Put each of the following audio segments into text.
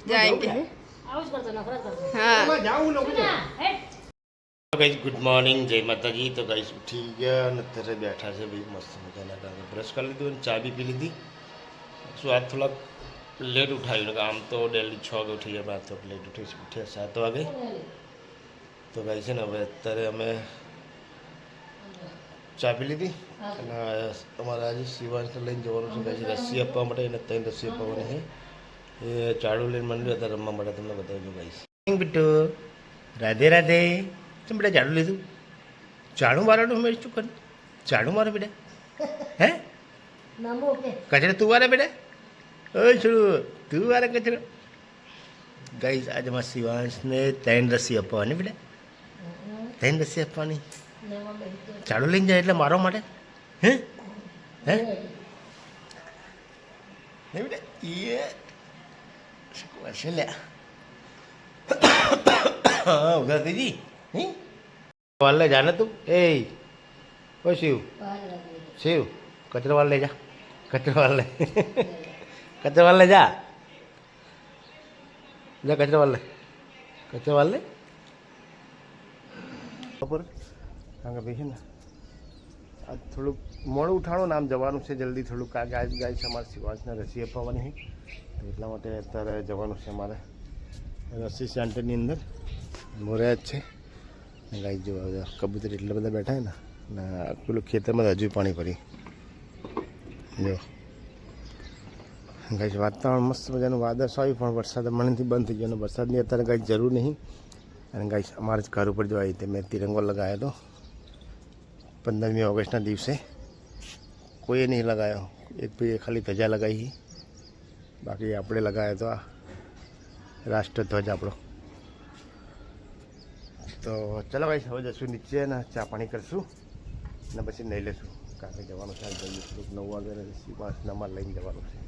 जाएंगे। हाँ guys good morning जय माता जी। तो गाइस उठी गया ने तेरे बैठा से भाई मस्त मजाना का ब्रश कर लीधું અને ચા બી પી લીધી। શું આજ થોડા લેટ ઉઠાયું આમ તો ડેલી 6 વાગે ઉઠી જાય, તો લેટ ઉઠ્યા 7 વાગે। તો ગાઈસ છે ને હવે અત્યારે અમે ચા પી લીધી અને અમારા આજે શિવાંશને લઈને જવાનું છે ગાઈસ રસી આપવા માટે, એને 3 રસી આપવાની છે। એ ચાડુ લઈને મંડ્યો અત્યારે રમવા માટે, તમને બતાવજો ગાઈસ। બેટો રાધે રાધે। तुम बेटा झाड़ू ले दू झाड़ू मारो मेरे चुप कर झाड़ू मारो बेटा है कचरा तू वाला बेटा ओ छोड़ू तू वाला कचरा। गाइस आज हमारे शिवांश ने 3 रसी अपवानी बेटा 3 रसी अपवानी झाड़ू लઈને જાય એટલે મારો માટે હે હે નહીં બેટા ये શું લે हाँ उधर दीदी वाल ले जाना तू ए ओ शिव शिव कचरा वाल ले जा कचरा वाल ले कचरा वाल ले जा जा कचरा वाल ले बपोर કારણ કે ભાઈ છે ને આજ થોડુંક મોડું ઉઠાણું ને આમ જવાનું છે જલ્દી થોડુંક આજે ગાય છે અમારે શિવાંશને રસી અપાવવાની છે તો એટલા માટે અત્યારે જવાનું છે અમારે રસી સેન્ટરની અંદર મોર્યા જ છે। ગાય જો કબૂતર એટલા બધા બેઠા ને પેલું ખેતરમાં હજુ પાણી ભરી જો ગાય વાતાવરણ મસ્ત મજાનું વાદળ આવ્યું પણ વરસાદ હમણાંથી બંધ થઈ ગયો અને વરસાદની અત્યારે ગાય જરૂર નહીં। અને ગાય અમારે જ ઘર ઉપર જો આવી રીતે મેં તિરંગો લગાવ્યો હતો 15મી ઓગસ્ટના દિવસે, કોઈએ નહીં લગાવ્યો, એક ભાઈએ ખાલી ધજા લગાવી, બાકી આપણે લગાવ્યો તો આ રાષ્ટ્રધ્વજ આપણો। તો ચલો ભાઈ હવે જશું નીચે ને ચા પાણી કરશું ને પછી નહીં લેશું કારણ કે જવાનું છે જલ્દી થોડુંક 9 વાગે શિવાંશને અમારે લઈને જવાનું છે।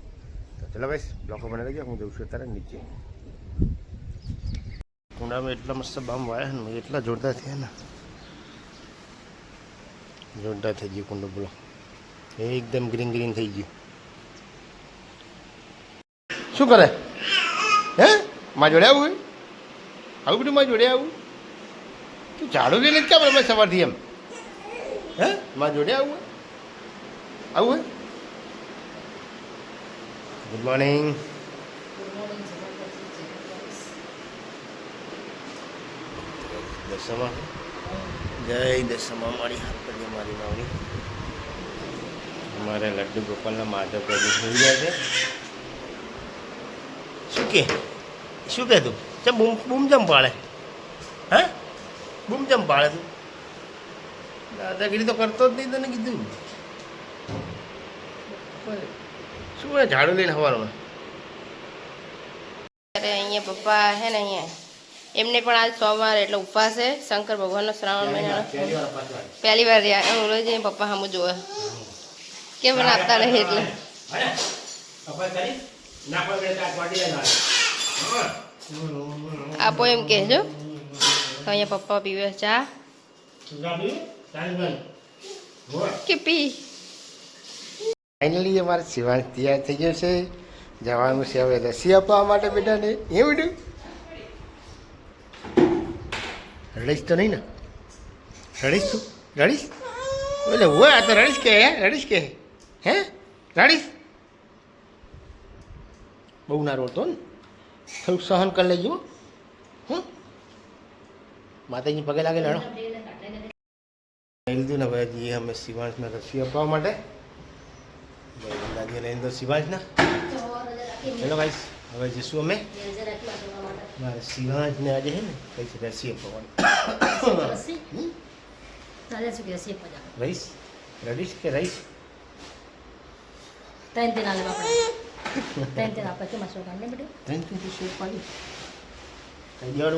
તો ચલો ભાઈ બ્લોકો બને લઈ ગયા, હું જઉં છું અત્યારે નીચે। કુંડામાં એટલા મસ્ત બામ વાયા ને એટલા જોરદાર થયા ને જોરદાર થઈ ગયું કુંડો, બોલો એકદમ ગ્રીન ગ્રીન થઈ ગયું। શું કરે હે માં જોડે આવું આવું બધું માં જોડે આવું તું ઝાડુ લઈને કેમ રમે સવારથી એમ હે માં જોડે આવું આવું ગુડ મોર્નિંગ દશમા જય દશમા મારી હાથ કરીએ મારી માવડી અમારે લડ્ડુ ગોપાલના માધવ પ્રભુ થઈ ગયા છે। શું કે તું ચમ બૂમ ચમ પાડે હે બૂમ ચમ પાડે તું દાદાગીરી તો કરતો જ નહીં, તને કીધું શું ઝાડુ લઈને હવારમાં अरे અહીંયા પપ્પા હે ને અહીંયા એમને પણ આજ સોમવાર એટલે ઉપવાસ છે, શંકર ભગવાનનો શ્રાવણ મહિનાનો પહેલી વાર રહ્યા હું રોજ પપ્પા સામું જોવે કેમ બનાવતા નહીં એટલે આપો એમ કહેજો। તો અહીંયા પપ્પા પીવે ચા કે પી। ફાઇનલી અમારે શિવાંશ તૈયાર થઈ ગયો છે, જવાનું છે હવે રસી આપવા માટે બેટાને। એ બેટું રડીશ તો નહીં ને રડીશ તું રડીશ એટલે હોય આ તો રડીશ કે હે રડીશ બહુ ના રોતો ને થોડુંક સહન કરી લેજો હં માતાજી પગે લાગે લડો લીધું ને હવે જઈએ અમે શિવાંશને રસી આપવા માટે દાદીએ લઈને તો શિવાંશના ચલો ગાઈસ હવે જઈશું અમે મારે શિવાંશને આજે છે ને કઈ રસી આપવાની રહીશ રડીશ કે રહીશ કઈ દેવાનું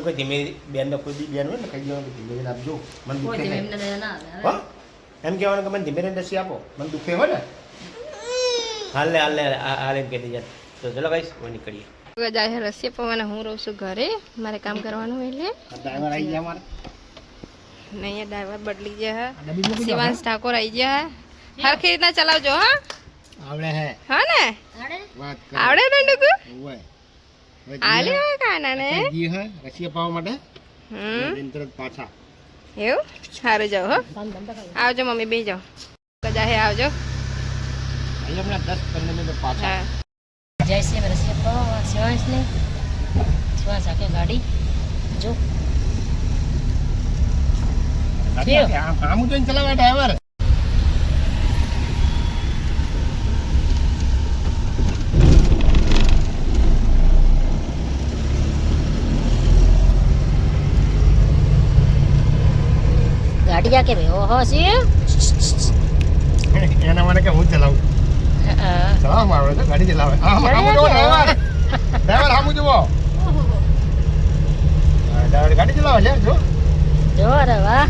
કઈ ધીમે બેન કોઈ બી બેન હોય ને કઈ દેવાનું ધીમે ધીમે આપજો મને દુખે એમ કહેવાનું કે મને ધીમે ધીમે રસી આપો મને દુખે હોય ને હાલ એમ કહી દેજે। તો ચલો ગાઈસ હવે નીકળીએ જાય રસી પવાના હું રહું છું ઘરે, મારે કામ કરવાનું એટલે ડ્રાઈવર આવી ગયા અમારે નહીં ડ્રાઈવર બદલી ગયા હે શિવાંશ ઠાકોર આવી ગયા હે હરખી રીતના ચલાવજો હા આવડે હે હા ને વાત આવડે ને ડુગુ ઓય આલે હોય કાનાને જી હા રસી અપાવવા માટે હમ પાછા એવું સારું જાઓ હો આવજો મમ્મી બે જાઓ કદાચ આવજો અહીંયા હમણાં 10-15 મિનિટ પાછા હા જય શ્રી રસી અપાવવા શિવાંશને શિવાંશ આખે ગાડી જો આમ તો ચલાવે ડ્રાઈવર ગાડી આકે ભાઈ ઓહો શિવ એના મને કે હું ચલાવું ચલાવવામાં આવડે તો ગાડી ચલાવે આમ જુઓ ડ્રાઈવર ડ્રાઈવર આમ જુઓ ડ્રાઈવર ગાડી ચલાવે છે જો જો અરે વાહ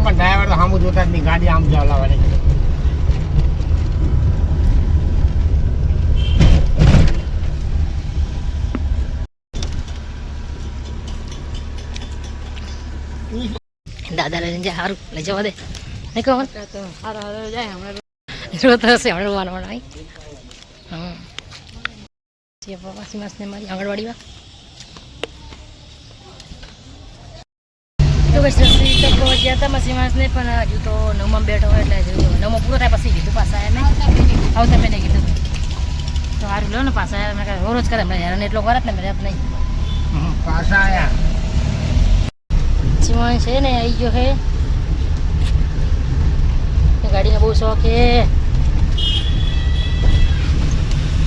ડ્રાઈવર તો સામું જોતા જ નહીં ગાડી આમ ચલાવવાની દાદા લઈને જાય સારું લઈ જવા દે નહીં કહો હારો હારો જાય હમણાં રોત હશે હમણાં રોવાનું આવી હા પાછી માસને મારી આંગણવાડીમાં તો બસ રસી તો પહોંચ્યા હતા મસી માસને પણ હજુ તો નવમાં બેઠો હોય એટલે હજુ નવમાં પૂરો થાય પછી કીધું પાછા એમ આવતા મેં કીધું તો સારું લો ને પાછા મેં કહ્યું રોજ કરે મેં હેરાન એટલો કરે ને મેં રાત નહીં પાછા આયા જીવન છે ને આવી ગયો હે ગાડીનો બહુ શોખ હે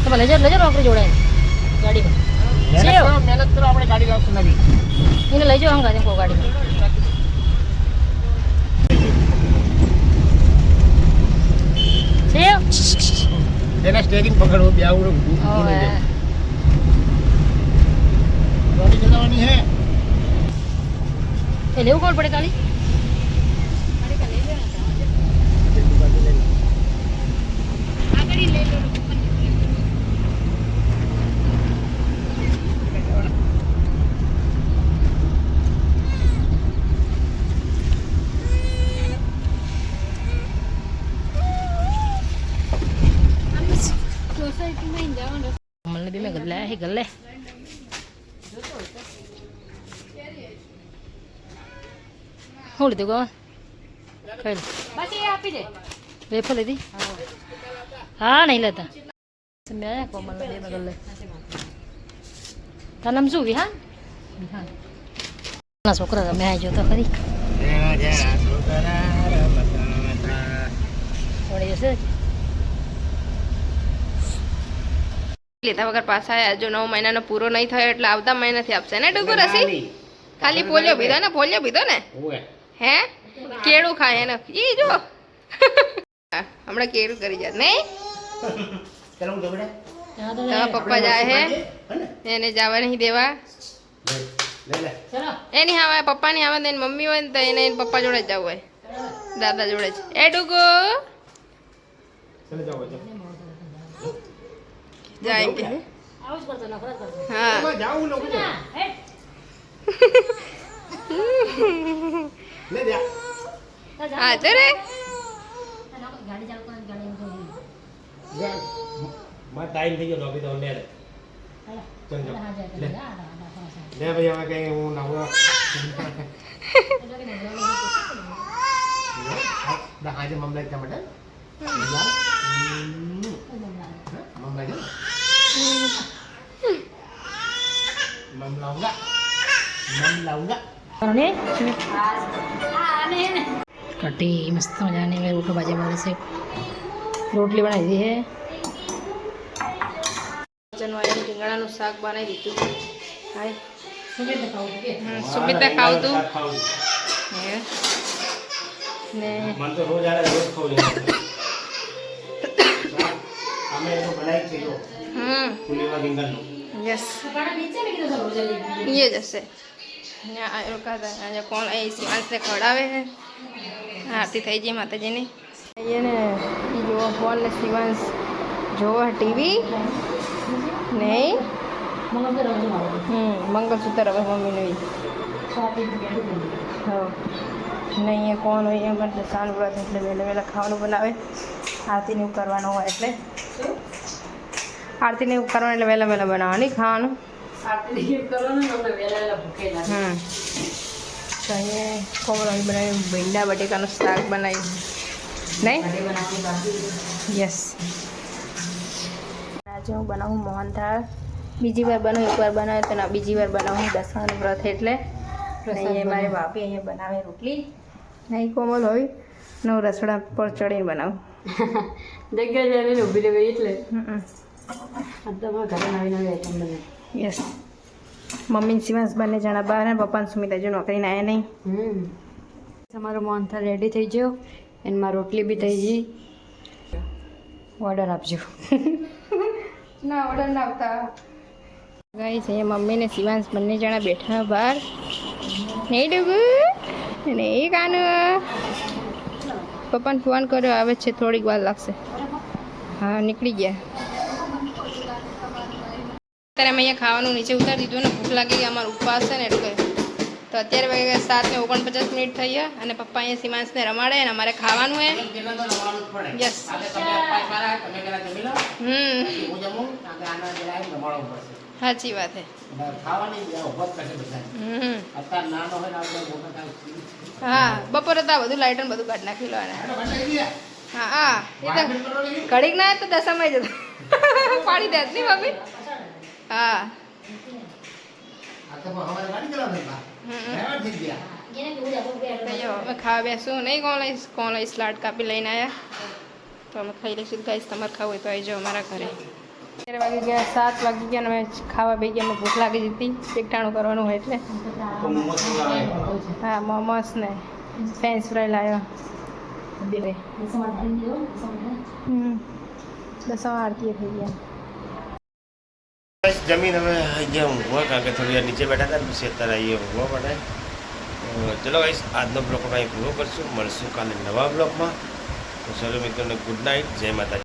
તમે લઈ જાઓ નોકરી જોડાય ગાડીમાં મહેનત કરો આપણે ગાડી લાવશું નથી એને લઈ જાઓ ગાડી કોઈ ગાડીમાં એના સ્ટેરિંગ પકડવું બે આવડું ગાડી ચલાવવાની હે એ લેવું કોણ પડે કાલી મને બી મેં ગલ્લે હે ગલ્લે હું લીધું ગો કઈ આપી દે વેફર લીધી હા નહીં લેતા મેં કોમલ બે મેં ગલ્લે તારું નામ શું વિહાન વિહાન ના છોકરા તમે આવી જો તો ખરી વળી જશે લીધા વગર પાછા આવ્યા જો 9 મહિનાનો પૂરો નહીં થયો એટલે આવતા મહિનાથી આપશે ને ડુગુ રસી ખાલી પોલિયો પીધો ને હે કેળું ખાય એને ઈ જો હમણાં કેળું કરી જાય નહીં તમારા પપ્પા જાય હે એને જવા નહીં દેવા એની હા પપ્પાની આવે ને મમ્મી હોય ને તો એને પપ્પા જોડે જ જવું હોય દાદા જોડે જ એ ડુગુ जाएंगे हाँ हाँ चले टाइम થઈ ગયો નોકરી તો લે લે લે ભાઈ હવે કઈ હું ના હું આજે મમલા ટમાટર મમલા મમલા કટી મસ્ત મજાની મેં રોટલો ભાજી મળે છે રોટલી બનાવી દીધી છે જનવારી રીંગણાનું શાક બનાવી દીધું હાય સુમિતા ખાવ તું હે ને મન તો રોજ આલે રોજ ખાવ અમે એનો બનાવી છે જો ફુલેવા રીંગણનું યસ એ જ હશે અહીંયા કોણ અહીં શિવાંશને ખવડાવે છે આરતી થઈ ગઈ માતાજીની અહીંયા ને એ જોવો ફોન ને શિવાંશ જોવો ટીવી નહીં મંગળસૂત્ર હવે મમ્મીનું હા ને અહીંયા કોણ હોય એમ એટલે સાંજ વ્રત એટલે વહેલા વહેલા ખાવાનું બનાવે આરતીને એવું કરવાનું હોય એટલે આરતીને એવું કરવાનું એટલે વહેલા વહેલા બનાવવાની ખાવાનું તો અહીંયા કોમળ બનાવ્યું ભીંડા બટેકાનું શાક બનાવ્યું નહીં યસ આજે હું બનાવું મોહનથાળ બીજી વાર બનાવું એકવાર બનાવે તો ના બીજી વાર બનાવું દસમાનું વ્રત એટલે અહીંયા મારી ભાભી અહીંયા બનાવે રોટલી નહીં કોમલ હોય ને હું રસોડા પર ચડીને બનાવું જગ્યા જઈને ઊભી રહેવી એટલે ઘરે નવી નવી આઈટમ બનાવી યસ મમ્મી શિવાંશ બંને જણા બહાર ને પપ્પા સુમિતા જો નોકરીને આવ્યા નહીં તમારો મોહનથાળ રેડી થઈ ગયો એમાં રોટલી બી થઈ ગઈ ઓર્ડર આપજો ના ઓર્ડર ના આવતા ગાઈસ અહીંયા મમ્મી ને શિવાંશ બંને જણા બેઠા બહાર નહીં ડુગુ નહીં કાનું પપ્પાને ફોન કર્યો આવે છે થોડીક વાર લાગશે હા નીકળી ગયા અત્યારે અમે અહીંયા ખાવાનું નીચે ઉતારી દીધું ને ભૂખ લાગી ગઈ અમારો ઉપવાસ છે ને એટલે તો અત્યારે વાગે 7:49 મિનિટ થઈ ગયા અને પપ્પા અહીંયા શિવાંશને રમાડે અને અમારે ખાવાનું હે યસ સાચી વાત હે હા બપોરે તો બધું લાઇટર બધું કાઢી નાખી લો હા હા એ તો ઘડીક ના તો દશામાં જતો પાડી દે નહીં મમ્મી હા અમે ખાવા બેસું નહીં કોણ લઈ સ્લાડ કાપી લઈને આવ્યા તો અમે ખાઈ લઈશું ગાઈસ તમારે ખાવું હોય તો આવી જાઓ અમારા ઘરે 11 વાગી ગયા 7 વાગી ગયા અમે ખાવા બે ગયા અમે ભૂખ લાગી જતી એકટાણું કરવાનું હોય એટલે હા મોમોસ ને ફ્રેન્ચ ફ્રાય લાવ્યો દસમાં આરતી થઈ ગયા જમીન હવે અહીંયા ઊંઘવા કારણ કે થોડી વાર નીચે બેઠા હતા પછી અત્યારે આવીએ ઊંઘવા માટે ચલો ગાઈસ આજનો બ્લોગ અહીં પૂરો કરશું મળશું કાલે નવા બ્લોગમાં તો ચલો મિત્રોને ગુડ નાઇટ જય માતાજી.